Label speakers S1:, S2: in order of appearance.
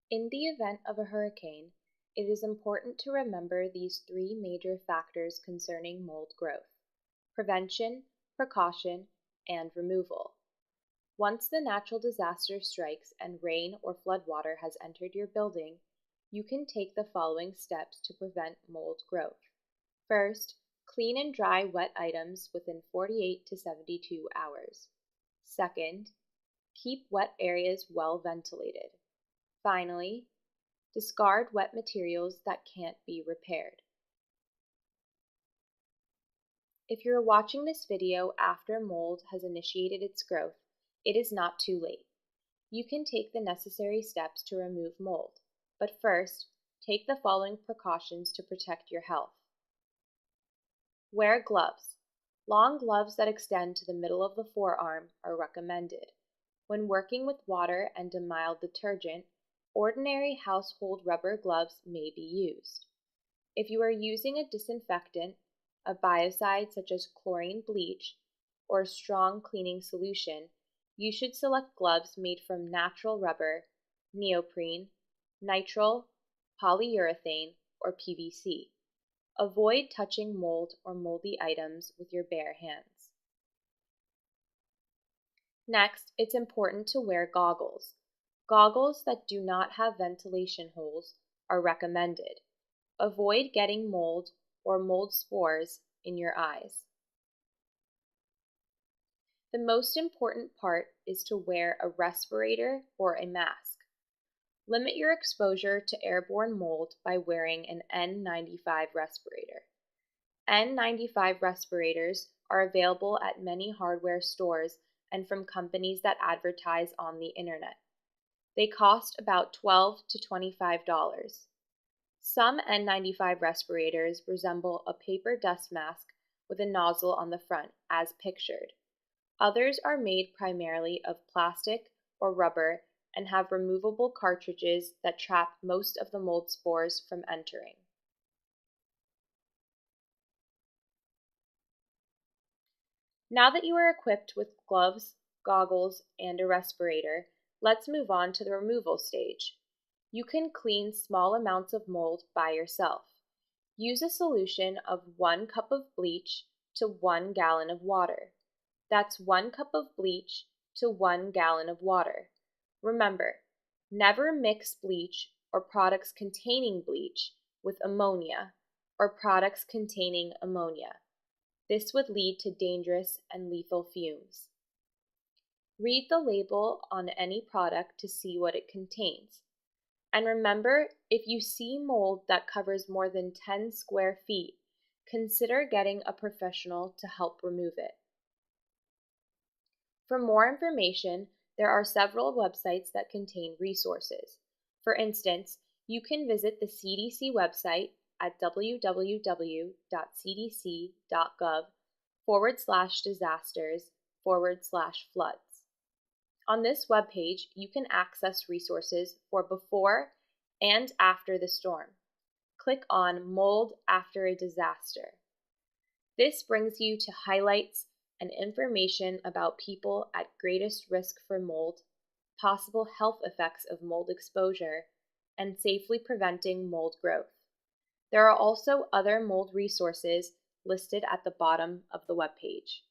S1: In the event of a hurricane, it is important to remember these three major factors concerning mold growth: prevention, precaution, and removal. Once the natural disaster strikes and rain or floodwater has entered your building, you can take the following steps to prevent mold growth. First, clean and dry wet items within 48 to 72 hours. Second, keep wet areas well ventilated. Finally, discard wet materials that can't be repaired. If you're watching this video after mold has initiated its growth, it is not too late. You can take the necessary steps to remove mold, but first, take the following precautions to protect your health. Wear gloves. Long gloves that extend to the middle of the forearm are recommended. When working with water and a mild detergent, ordinary household rubber gloves may be used. If you are using a disinfectant, a biocide such as chlorine bleach, or a strong cleaning solution, you should select gloves made from natural rubber, neoprene, nitrile, polyurethane, or PVC. Avoid touching mold or moldy items with your bare hands. Next, it's important to wear goggles. Goggles that do not have ventilation holes are recommended. Avoid getting mold or mold spores in your eyes. The most important part is to wear a respirator or a mask. Limit your exposure to airborne mold by wearing an N95 respirator. N95 respirators are available at many hardware stores and from companies that advertise on the internet. They cost about $12 to $25. Some N95 respirators resemble a paper dust mask with a nozzle on the front, as pictured. Others are made primarily of plastic or rubber and have removable cartridges that trap most of the mold spores from entering. Now that you are equipped with gloves, goggles, and a respirator, let's move on to the removal stage. You can clean small amounts of mold by yourself. Use a solution of 1 cup of bleach to 1 gallon of water. That's 1 cup of bleach to 1 gallon of water. Remember, never mix bleach or products containing bleach with ammonia or products containing ammonia. This would lead to dangerous and lethal fumes. Read the label on any product to see what it contains. And remember, if you see mold that covers more than 10 square feet, consider getting a professional to help remove it. For more information, there are several websites that contain resources. For instance, you can visit the CDC website at www.cdc.gov/disasters/floods. On this webpage, you can access resources for before and after the storm. Click on Mold After a Disaster. This brings you to highlights and information about people at greatest risk for mold, possible health effects of mold exposure, and safely preventing mold growth. There are also other mold resources listed at the bottom of the webpage.